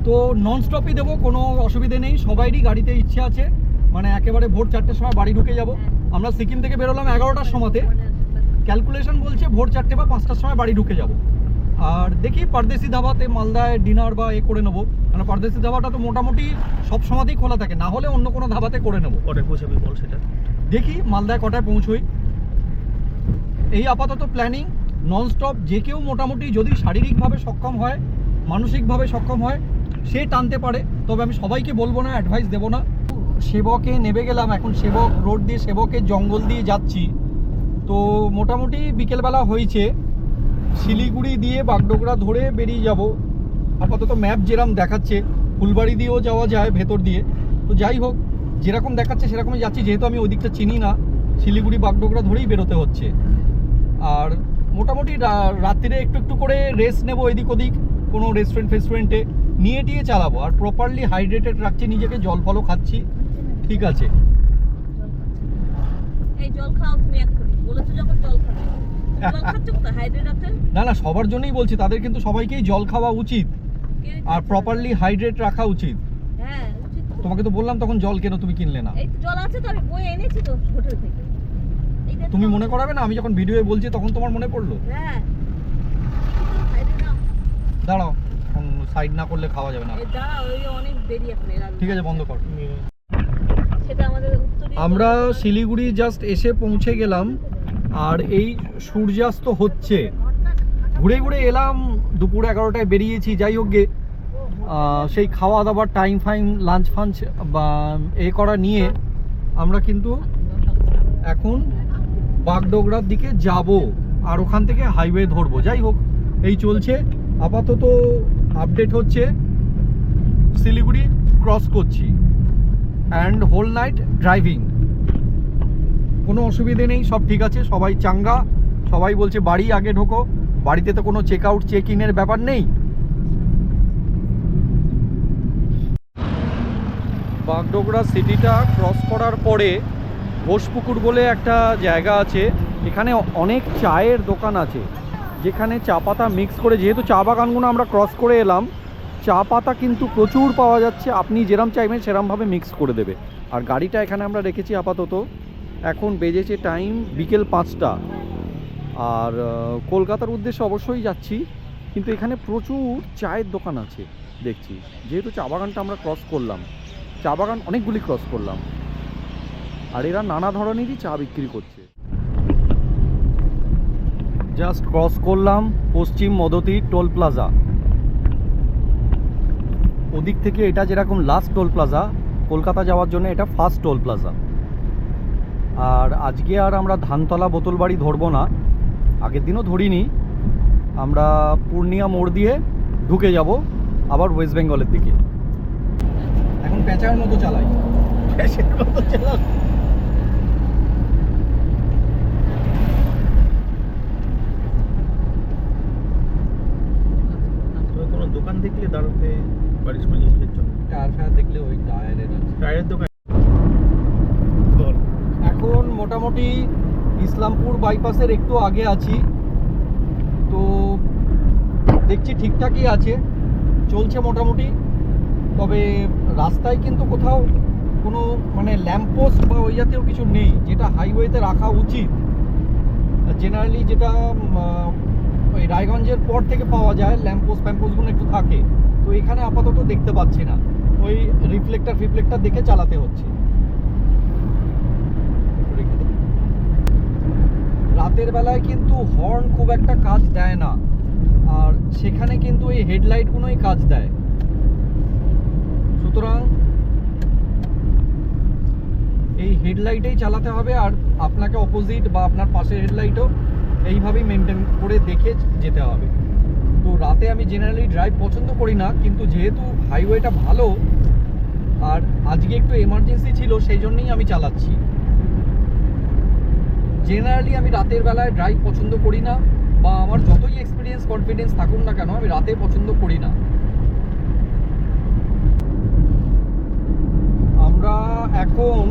তো নন স্টপই দেবো, কোনো অসুবিধে নেই। সবাইরই গাড়িতে ইচ্ছে আছে, মানে একেবারে ভোর 4টের সময় বাড়ি ঢুকে যাব। আমরা সিকিম থেকে বেরোলাম 11টার সময়তে, ক্যালকুলেশন বলছে ভোর 4টে বা 5টার সময় বাড়ি ঢুকে যাব। আর দেখি পারদেশি ধাবাতে মালদায় ডিনার বা করে নেবো, মানে পারদেশি ধাবাটা তো মোটামুটি সব সময়তেই খোলা থাকে, না হলে অন্য কোনো ধাবাতে করে নেবো। কটায় পৌঁছাবি বল সেটা? দেখি মালদায় কটায় পৌঁছই। এই আপাতত প্ল্যানিং নন স্টপ। যে কেউ মোটামুটি যদি শারীরিকভাবে সক্ষম হয়, মানসিকভাবে সক্ষম হয়, সে টানতে পারে। তবে আমি সবাইকে বলবো না, অ্যাডভাইস দেবো না। সেবকে নেমে গেলাম, এখন সেবক রোড দিয়ে সেবকের জঙ্গল দিয়ে যাচ্ছি। তো মোটামুটি বিকেলবেলা হয়েছে, শিলিগুড়ি দিয়ে বাগডোগরা ধরে বেরিয়ে যাব। আপাতত ম্যাপ যেরকম দেখাচ্ছে ফুলবাড়ি দিয়েও যাওয়া যায় ভেতর দিয়ে। তো যাই হোক, যেরকম দেখাচ্ছে সেরকমই যাচ্ছি, যেহেতু আমি ওই দিকটা চিনি না। শিলিগুড়ি বাগডোগরা ধরেই বেরোতে হচ্ছে। আর মোটামুটি রাত্রিরে একটু একটু করে রেস্ট নেবো এদিক ওদিক, কোনো রেস্টুরেন্টে নিয়ে টিয়ে চালাবো। আর প্রপারলি হাইড্রেটেড রাখছি নিজেকে, জল ফলও খাচ্ছি, ঠিক আছে। এই জল খাও তুমি এক্ষুনি, বলেছো যখন জল খাবে। জল খাচ্ছ কোথায় হাইড্রেট রাখতে? না না, সবার জন্যই বলছি, তাদের কিন্তু সবাইকেই জল খাওয়া উচিত আর প্রপারলি হাইড্রেট রাখা উচিত। হ্যাঁ উচিত তো। তোমাকে তো বললাম তখন জল কেন তুমি কিনলে না। এই তো জল আছে তো, আমি বয়ে এনেছি তো হোটেল থেকে। এইটা তো- তুমি মনে করাবে না, আমি যখন ভিডিওয়ে বলছি তখন তোমার মনে পড়লো। হ্যাঁ হাইড্রেট নাও। দাঁড়াও, সাইড না করলে খাওয়া যাবে না। এই দাঁড়া, ওই অনেক দেরি এখন এর আগে। ঠিক আছে, বন্ধ কর। সেটা আমাদের উত্তরে। আমরা শিলিগুড়ি জাস্ট এসে পৌঁছে গেলাম, আর এই সূর্যাস্ত হচ্ছে। ঘুরে ঘুরে এলাম, দুপুর 11টায় বেরিয়েছি। যাই হোক গে, সেই খাওয়া দাওয়ার টাইম ফাইম লাঞ্চ ফাঞ্চ বা করা নিয়ে আমরা কিন্তু এখন বাগডোগরার দিকে যাব, আর ওখান থেকে হাইওয়ে ধরবো। যাই হোক, এই চলছে আপাতত। আপডেট হচ্ছে শিলিগুড়ি ক্রস করছি, অ্যান্ড হোল নাইট ড্রাইভিং, কোনো অসুবিধে নেই, সব ঠিক আছে। সবাই চাঙ্গা, সবাই বলছে বাড়ি আগে ঢোকো, বাড়িতে তো কোনো চেক আউট চেক ইনের ব্যাপার নেই। বাগডোগরা সিটিটা ক্রস করার পরে ঘোষপুকুর বলে একটা জায়গা আছে, এখানে অনেক চায়ের দোকান আছে, যেখানে চা পাতা মিক্স করে, যেহেতু চা বাগানগুলো আমরা ক্রস করে এলাম, চা পাতা কিন্তু প্রচুর পাওয়া যাচ্ছে। আপনি যেরম চাইবেন সেরমভাবে মিক্স করে দেবে। আর গাড়িটা এখানে আমরা রেখেছি আপাতত। এখন বেজেছে টাইম বিকেল 5টা। আর কলকাতার উদ্দেশ্যে অবশ্যই যাচ্ছি, কিন্তু এখানে প্রচুর চায়ের দোকান আছে দেখছি। যেহেতু চা বাগানটা আমরা ক্রস করলাম, চা বাগান অনেকগুলি ক্রস করলাম, আর এরা নানা ধরনেরই চা বিক্রি করছে। জাস্ট ক্রস করলাম পশ্চিম মদতি টোল প্লাজা। ওদিক থেকে এটা যেরকম লাস্ট টোল প্লাজা, কলকাতা যাওয়ার জন্য এটা ফার্স্ট টোল প্লাজা। আর আজকে আর আমরা ধানতলা বোতলবাড়ি ধরবো না, আগের দিনও ধরিনি। আমরা পূর্ণিয়া মোড় দিয়ে ঢুকে যাব আবার ওয়েস্ট বেঙ্গলের দিকে। এখন প্যাঁচার মতো চালাই, প্যাঁচের মতো চালাই। কোনো দোকান দোকান দেখলে দাঁড়াতে পারিস মানে ইয়ের জন্য। টায়ার ফায়ার দেখলে ওই টায়ারের আছে। টায়ারের দোকান বল। এখন মোটামুটি ইসলামপুর বাইপাসের একটু আগে আছি, তো দেখছি ঠিকঠাকই আছে, চলছে মোটামুটি। তবে রাস্তায় কিন্তু কোথাও কোনো মানে ল্যাম্পপোস্ট বা ওই জাতীয় কিছু নেই, যেটা হাইওয়েতে রাখা উচিত। জেনারেলি যেটা ওই রায়গঞ্জের পর থেকে পাওয়া যায়, ল্যাম্পপোস্ট ফ্যাম্পোস্টগুলো একটু থাকে, তো এখানে আপাতত দেখতে পাচ্ছি না। ওই রিফ্লেক্টার দেখে চালাতে হচ্ছে। রাতের বেলায় কিন্তু হর্ন খুব একটা কাজ দেয় না, আর সেখানে কিন্তু এই হেডলাইটগুলোই কাজ দেয়। সুতরাং এই হেডলাইটেই চালাতে হবে, আর আপনাকে অপোজিট বা আপনার পাশের হেডলাইটও এইভাবেই মেনটেন করে দেখে যেতে হবে। তো রাতে আমি জেনারেলি ড্রাইভ পছন্দ করি না, কিন্তু যেহেতু হাইওয়েটা ভালো আর আজকে একটু এমার্জেন্সি ছিল, সেই জন্যই আমি চালাচ্ছি। জেনারেলি আমি রাতের বেলায় ড্রাইভ পছন্দ করি না, বা আমার যতই এক্সপিরিয়েন্স কনফিডেন্স থাকুন না কেন, আমি রাতে পছন্দ করি না। আমরা এখন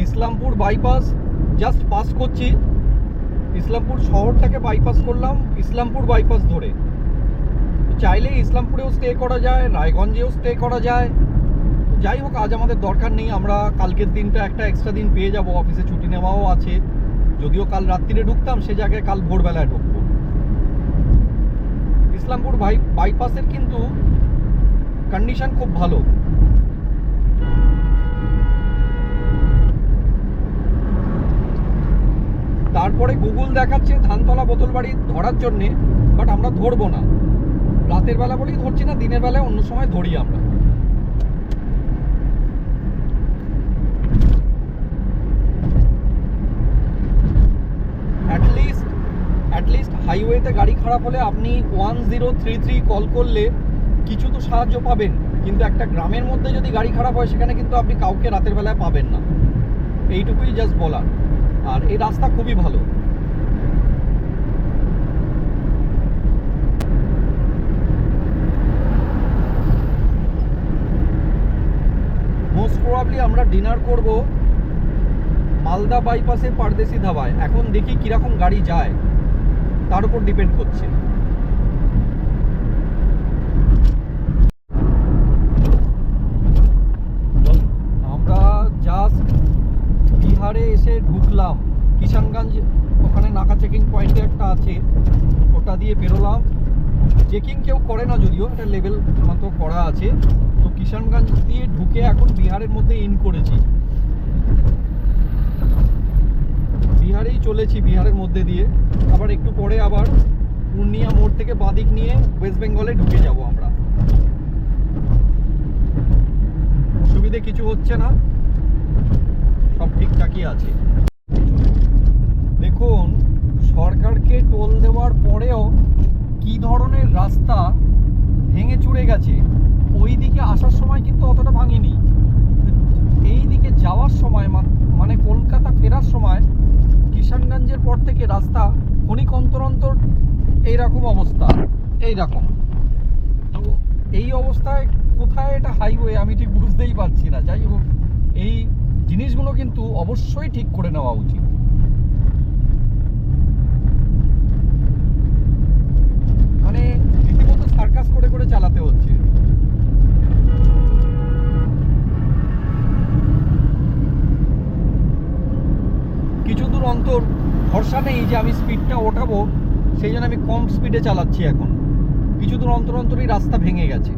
ইসলামপুর বাইপাস জাস্ট পাস করছি। ইসলামপুর শহরটাকে বাইপাস করলাম ইসলামপুর বাইপাস ধরে। চাইলে ইসলামপুরেও স্টে করা যায়, রায়গঞ্জেও স্টে করা যায়। যাই হোক, আজ আমাদের দরকার নেই, আমরা কালকের দিনটা একটা এক্সট্রা দিন পেয়ে যাব, অফিসে ছুটি নেওয়াও আছে। যদিও কাল রাত্রিরে ঢুকতাম, সে জায়গায় কাল ভোরবেলায় ঢুকবো। ইসলামপুর বাইপাসের কিন্তু কন্ডিশন খুব ভালো। তারপরে গুগল দেখাচ্ছে ধানতলা বোতলবাড়ি ধরার জন্যে, বাট আমরা ধরবো না। রাতের বেলা বলেই ধরছি না, দিনের বেলায় অন্য সময় ধরি আমরা। অ্যাটলিস্ট হাইওয়েতে গাড়ি খারাপ হলে আপনি 1033 কল করলে কিছু তো সাহায্য পাবেন, কিন্তু একটা গ্রামের মধ্যে যদি গাড়ি খারাপ হয়, সেখানে কিন্তু আপনি কাউকে রাতের বেলায় পাবেন না। এইটুকুই জাস্ট বলার। আর এই রাস্তা খুবই ভালো। মোস্ট প্রবাবলি আমরা ডিনার করব মালদা বাইপাসে পারদেশি ধাবায়। এখন দেখি কিরকম গাড়ি যায়, তার উপর ডিপেন্ড করছে। আমরা জাস্ট বিহারে এসে ঢুকলাম, কিষানগঞ্জ ওখানে নাকা চেকিং পয়েন্টে একটা আছে, ওটা দিয়ে বেরোলাম। চেকিং কেউ করে না, যদিও এটা লেভেল মতো করা আছে। তো কিষানগঞ্জ দিয়ে ঢুকে এখন বিহারের মধ্যে ইন করেছি। বিহারেই চলেছি, বিহারের মধ্যে দিয়ে। আবার একটু পরে আবার পূর্ণিয়া মোড় থেকে বাঁদিক নিয়ে ওয়েস্ট বেঙ্গলে ঢুকে যাব আমরা। অসুবিধে কিছু হচ্ছে না, সব ঠিকঠাকই আছে। দেখুন, সরকারকে টোল দেওয়ার পরেও কি ধরনের রাস্তা ভেঙে চুরে গেছে। ওই দিকে আসার সময় কিন্তু অতটা ভাঙেনি, এই দিকে যাওয়ার সময় মানে কলকাতা ফেরার সময় কিষানগঞ্জের পর থেকে রাস্তা ক্ষণিক অন্তর অন্তর এইরকম অবস্থা, এইরকম। তো এই অবস্থায় কোথায় এটা হাইওয়ে আমি ঠিক বুঝতেই পারছি না। যাই হোক, এই জিনিসগুলো কিন্তু অবশ্যই ঠিক করে নেওয়া উচিত। মানে রীতিমতো সার্কাস করে করে চালাতে হচ্ছে। কিছু দূর অন্তর ভরসা নেই যে আমি স্পিডটা ওঠাবো, সেই জন্য আমি কম স্পিডে চালাচ্ছি। এখন কিছু দূর অন্তর অন্তরই রাস্তা ভেঙে গেছে,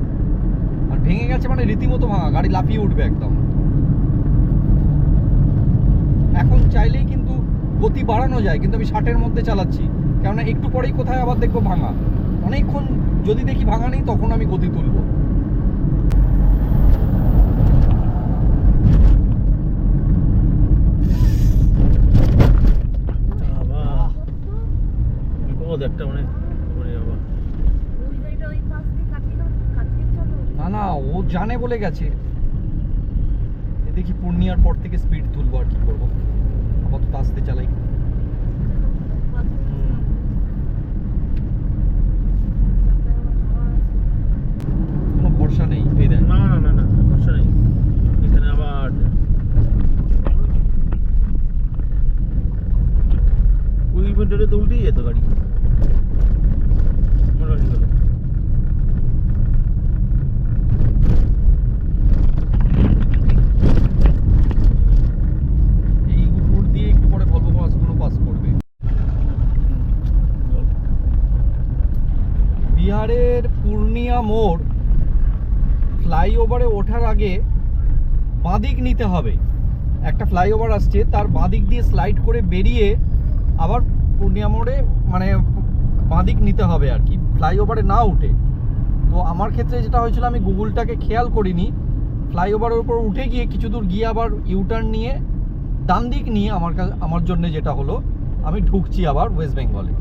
আর ভেঙে গেছে মানে রীতিমতো ভাঙা, গাড়ি লাফিয়ে উঠবে একদম। এখন চাইলেই কিন্তু গতি বাড়ানো যায়, কিন্তু আমি 60-এর মধ্যে চালাচ্ছি, কেননা একটু পরেই কোথায় আবার দেখবো ভাঙা। অনেকক্ষণ যদি দেখি ভাঙা নেই, তখন আমি গতি তুলবো। বিপদ একটা, মানে না না, ও জানে বলে গেছে। দেখি পূর্ণিয়ার পর থেকে স্পিড তুলবো, আর কি করবো, আপাতত আস্তে চালাই। গাড়ি, মোটামুটি গেল। এই উপর দিয়ে একটু পরে ভলভো বাসগুলো পাস করবে। বিহারের পূর্ণিয়া মোড় ফ্লাইওভারে ওঠার আগে বাঁদিক নিতে হবে। একটা ফ্লাইওভার আসছে, তার বাঁদিক দিয়ে স্লাইড করে বেরিয়ে আবার পূর্ণিয়া মোড়ে মানে বাঁদিক নিতে হবে আর কি, ফ্লাইওভারে না উঠে। তো আমার ক্ষেত্রে যেটা হয়েছিল, আমি গুগলটাকে খেয়াল করিনি, ফ্লাইওভারের উপর উঠে গিয়ে কিছু দূর গিয়ে আবার ইউটার্ন নিয়ে ডান দিক নিয়ে আমার জন্য যেটা হলো, আমি ঢুকছি আবার ওয়েস্ট বেঙ্গলে।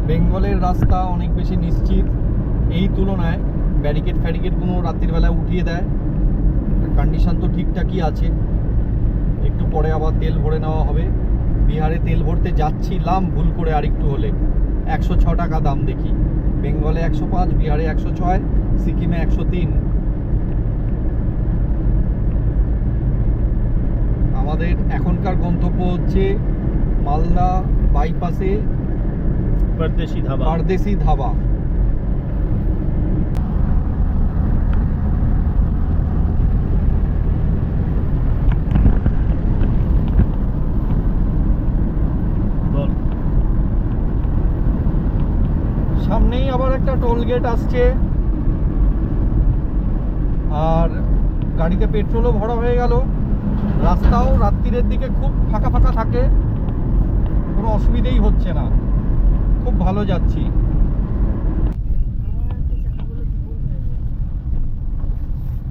বেঙ্গলের রাস্তা অনেক বেশি নিশ্চিত, এই তুলনায় ব্যারিকেড ফ্যারিকেডগুলো রাত্রির বেলায় উঠিয়ে দেয়। কন্ডিশন তো ঠিকঠাকই আছে, একটু পরে আবার তেল ভরে নেওয়া হবে। বিহারে তেল ভরতে যাচ্ছিলাম ভুল করে আরেকটু হলে, 106 টাকা দাম দেখি। বেঙ্গলে 105, বিহারে 106, সিকিমে 103। আমাদের এখনকার গন্তব্য হচ্ছে মালদা বাইপাসে परदेसी ধাবা। পারদেশি ধাবা। বল। সামনেই আবার একটা টোল গেট আসছে, আর গাড়িতে পেট্রোলও ভরা হয়ে গেল। রাস্তাও রাত্রিরের দিকে খুব ফাঁকা ফাঁকা থাকে, কোনো অসুবিধেই হচ্ছে না, খুব ভালো যাচ্ছি।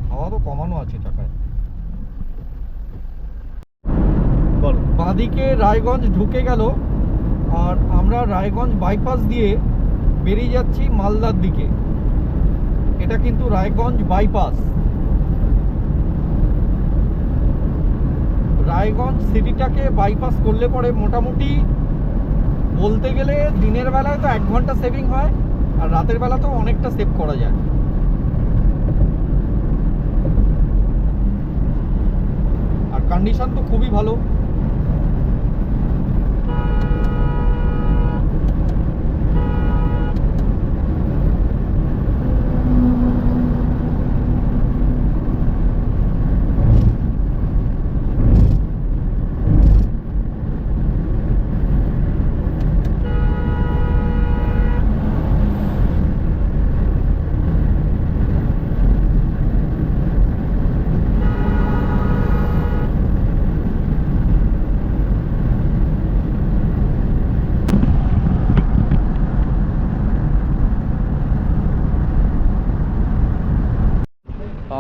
হাওয়া তো কমানো আছে চাকায়। বল। বাঁদিকে রায়গঞ্জ ঢুকে গেল, আর আমরা রায়গঞ্জ বাইপাস দিয়ে বেরিয়ে যাচ্ছি মালদার দিকে। এটা কিন্তু রায়গঞ্জ বাইপাস। রায়গঞ্জ সিটিটাকে বাইপাস করলে পরে মোটামুটি বলতে গেলে দিনের বেলায় তো 1 ঘন্টা সেভিং হয়, আর রাতের বেলা তো অনেকটা সেভ করা যায়। আর কন্ডিশন তো খুবই ভালো।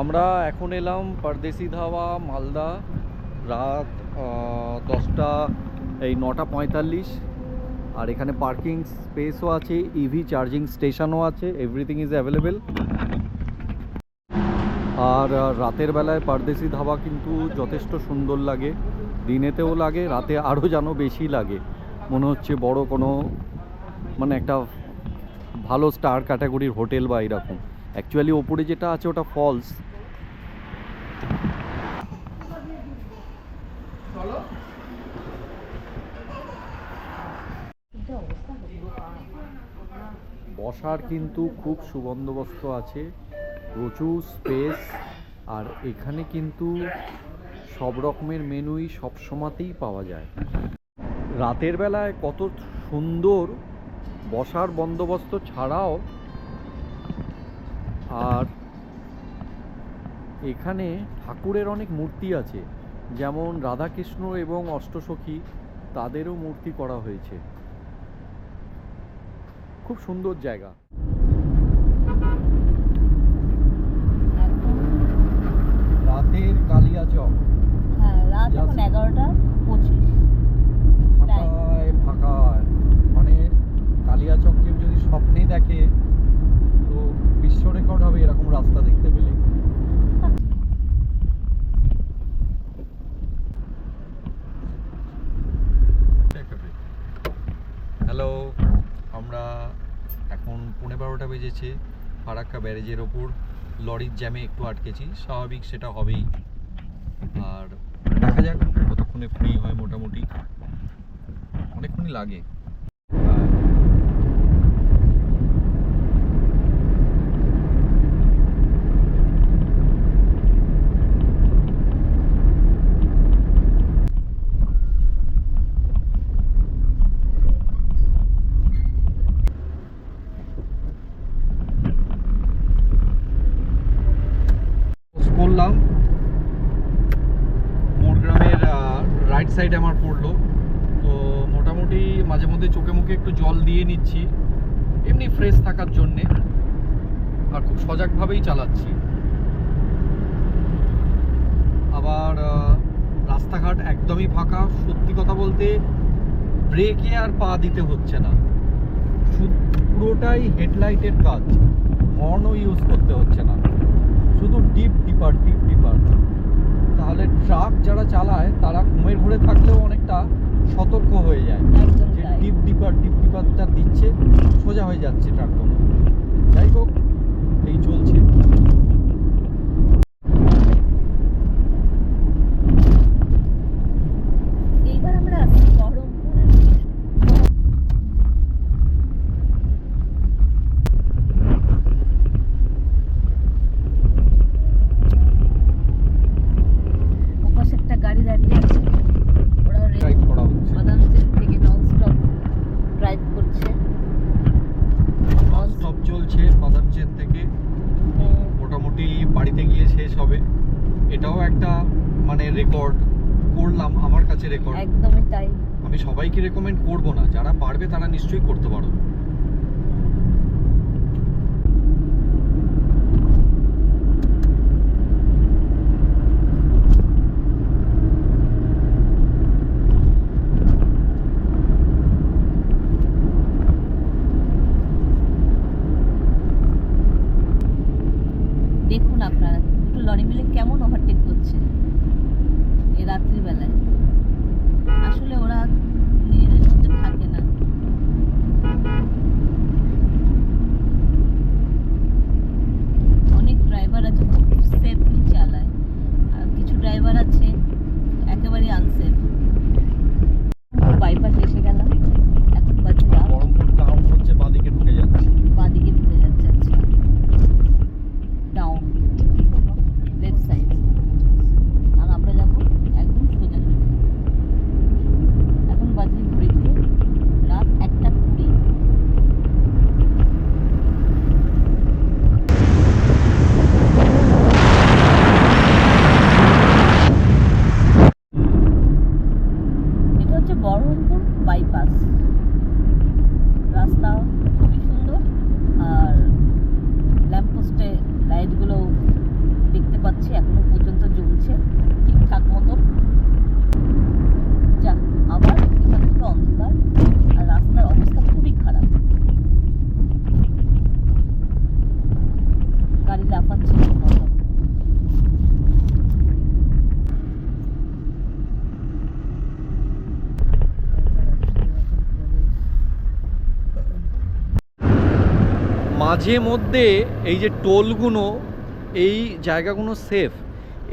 আমরা এখন এলাম পারদেশি ধাবা মালদা। রাত 10টা, এই 9:45। আর এখানে পার্কিং স্পেসও আছে, ইভি চার্জিং স্টেশনও আছে, এভরিথিং ইজ অ্যাভেলেবেল। আর রাতের বেলায় পারদেশি ধাবা কিন্তু যথেষ্ট সুন্দর লাগে, দিনেতেও লাগে, রাতে আরও যেন বেশি লাগে। মনে হচ্ছে বড় কোনো মানে একটা ভালো স্টার ক্যাটাগরির হোটেল বা এরকম। অ্যাকচুয়ালি ওপরে যেটা আছে ওটা ফলস। বসার কিন্তু খুব সুবন্দোবস্ত আছে, প্রচুর স্পেস। আর এখানে কিন্তু সব রকমের মেনুই সব সময়তেই পাওয়া যায়। রাতের বেলায় কত সুন্দর বসার বন্দোবস্ত ছাড়াও, আর এখানে ঠাকুরের অনেক মূর্তি আছে, যেমন রাধাকৃষ্ণ এবং অষ্টসখী, তাদেরও মূর্তি করা হয়েছে। খুব সুন্দর জায়গা। রাতের কালিয়াচক, হ্যাঁ, রাত এখন 11:25। ফাঁকায় ফাঁকায়, মানে কালিয়াচক কেউ যদি স্বপ্নে দেখে তো বিশ্ব রেকর্ড হবে এরকম রাস্তা দেখতে পেলে। হ্যালো, আমরা এখন 12:15 বেজেছে, ফারাক্কা ব্যারেজের ওপর লরির জ্যামে একটু আটকেছি, স্বাভাবিক সেটা হবেই। আর দেখা যাক কতক্ষণে ফ্রি হয়, মোটামুটি অনেকক্ষণই লাগে। করলাম মোরগ্রামের রাইট সাইডে আমার পড়লো, তো মোটামুটি মাঝে মধ্যে চোখে মুখে একটু জল দিয়ে নিচ্ছি এমনি ফ্রেশ থাকার জন্যে, আর খুব সজাগভাবেই চালাচ্ছি। আবার রাস্তাঘাট একদমই ফাঁকা, সত্যি কথা বলতে ব্রেকে আর পা দিতে হচ্ছে না, পুরোটাই হেডলাইটের কাজ, হর্নও ইউজ করতে হচ্ছে না, শুধু ডিপ ডিপার। তাহলে ট্রাক যারা চালায় তারা ঘুমের ঘরে থাকলেও অনেকটা সতর্ক হয়ে যায় যে ডিপ ডিপারটা দিচ্ছে, সোজা হয়ে যাচ্ছে ট্রাকগুলো। যাই হোক, এই চলছে। এইবার আমরা আছি বহরমপুরের ওপাশে একটা গাড়ি দাঁড়িয়ে আছে, ওরা ড্রাইভ করা হচ্ছে, বাদামচের থেকে নন স্টপ ড্রাইভ করছে। স্টপ চলছে বাদামচেন থেকে, মোটামুটি বাড়িতে গিয়ে শেষ হবে। এটাও একটা মানে রেকর্ড করলাম, আমার কাছে রেকর্ড। একদমই তাই। আমি সবাইকে রেকমেন্ড করব না, যারা পারবে তারা নিশ্চয়ই করতে পারো। দেখুন আপনারা দুটো লরি মিলে কেমন ওভারটেক করছে এই রাত্রিবেলায়। আসলে ওরা নিজেদের মধ্যে থাকে না। অনেক ড্রাইভার আছে খুব সেফলি চালায়, আর কিছু ড্রাইভার আছে একেবারেই আনসেফ। বাইপাস এসে গেলাম, এখন বাজে রাত, বহরমপুর টাউন হচ্ছে বাঁদিকে ঢুকে যাচ্ছে। বাঁদিকে ঢুকে যাচ্ছে। আচ্ছা, ডাউন লেফট সাইড, আর আমরা যাবো একদম সোজা সোজা। এখন বাজে ঘড়িতে রাত 1:20। এটা হচ্ছে বহরমপুর বাইপাস। রাস্তা খুবই সুন্দর, আর ল্যাম্পপোস্টে লাইটগুলো দেখতে পাচ্ছি এখনো পর্যন্ত জ্বলছে ঠিকঠাক মতো। যা, আবার এখান থেকে অন্ধকার, আর রাস্তার অবস্থা খুবই খারাপ, গাড়ি লাফাচ্ছে মতো। মাঝে মধ্যে এই যে টোলগুলো, এই জায়গাগুলো সেফ,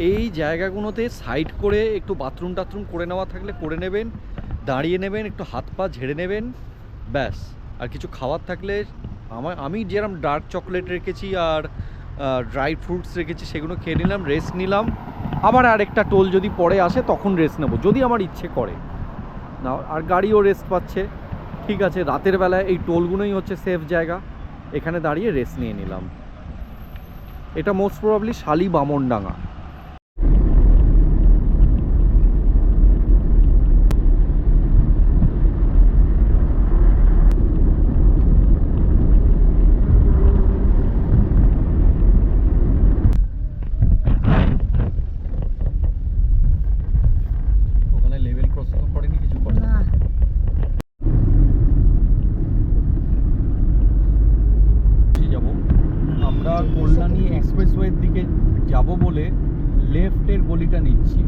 এই জায়গাগুলোতে সাইড করে একটু বাথরুম টাথরুম করে নেওয়া থাকলে করে নেবেন, দাঁড়িয়ে নেবেন, একটু হাত পা ঝেড়ে নেবেন, ব্যাস। আর কিছু খাবার থাকলে আমি যেরকম ডার্ক চকলেট রেখেছি আর ড্রাই ফ্রুটস রেখেছি, সেগুলো খেয়ে নিলাম, রেস্ট নিলাম। আবার আরেকটা টোল যদি পরে আসে তখন রেস্ট নেব, যদি আমার ইচ্ছে করে না। আর গাড়িও রেস্ট পাচ্ছে, ঠিক আছে। রাতের বেলায় এই টোলগুলোই হচ্ছে সেফ জায়গা, এখানে দাঁড়িয়ে রেস্ট নিয়ে নিলাম। এটা মোস্ট প্রবাবলি শালি বামনডাঙ্গা। ওখানে লেভেল ক্রসিং করেনি, কিছু করে না, যাব। আমরা কল্যাণী এক্সপ্রেসওয়ের দিকে যাব বলে লেফটের গলিটা নিচ্ছি।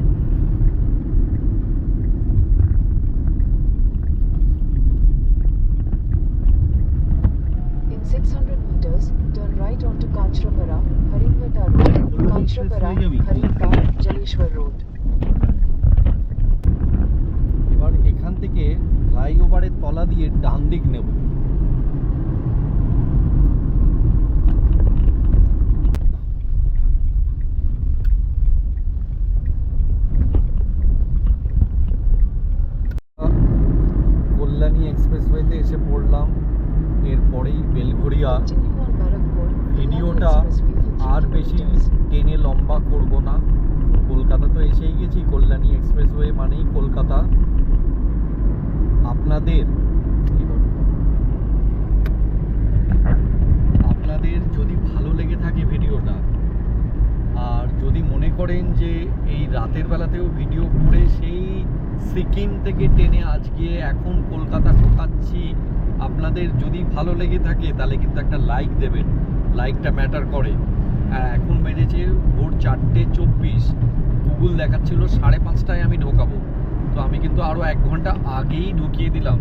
In 600 meters, turn right onto Kanchramara, Haringva Netrapara, হয়ে যাবি Haridwar, Jaleshwar Road. এবার এখান থেকে ফ্লাইওভারের তলা দিয়ে ডান দিক নেব। কল্যাণী এক্সপ্রেসওয়েতে এসে পড়লাম, এরপরেই বেলঘড়িয়া। Continue on Barakpur, ভিডিওটা Kalyan Expressway for 3 আর বেশি kilometers. টেনে লম্বা করব না। কলকাতা তো এসেই গেছি, কল্যাণী এক্সপ্রেসওয়ে মানেই কলকাতা। আপনাদের যদি ভালো লেগে থাকে ভিডিওটা, আর যদি মনে করেন যে এই রাতের বেলাতেও ভিডিও করে সেই সিকিম থেকে টেনে আজকে এখন কলকাতা ঢোকাচ্ছি, আপনাদের যদি ভালো লেগে থাকে তাহলে কিন্তু একটা লাইক দেবেন, লাইকটা ম্যাটার করে। আর এখন বেজেছে ভোর 4:24, গুগল দেখাচ্ছিল 5:30টায় আমি ঢোকাবো, তো আমি কিন্তু আরও 1 ঘন্টা আগেই ঢুকিয়ে দিলাম।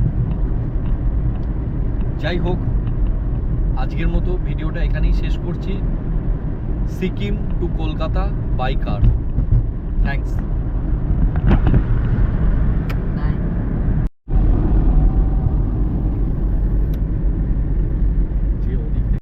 যাই হোক, আজকের মতো ভিডিওটা এখানেই শেষ করছি। Sikkim to Kolkata by car. Thanks.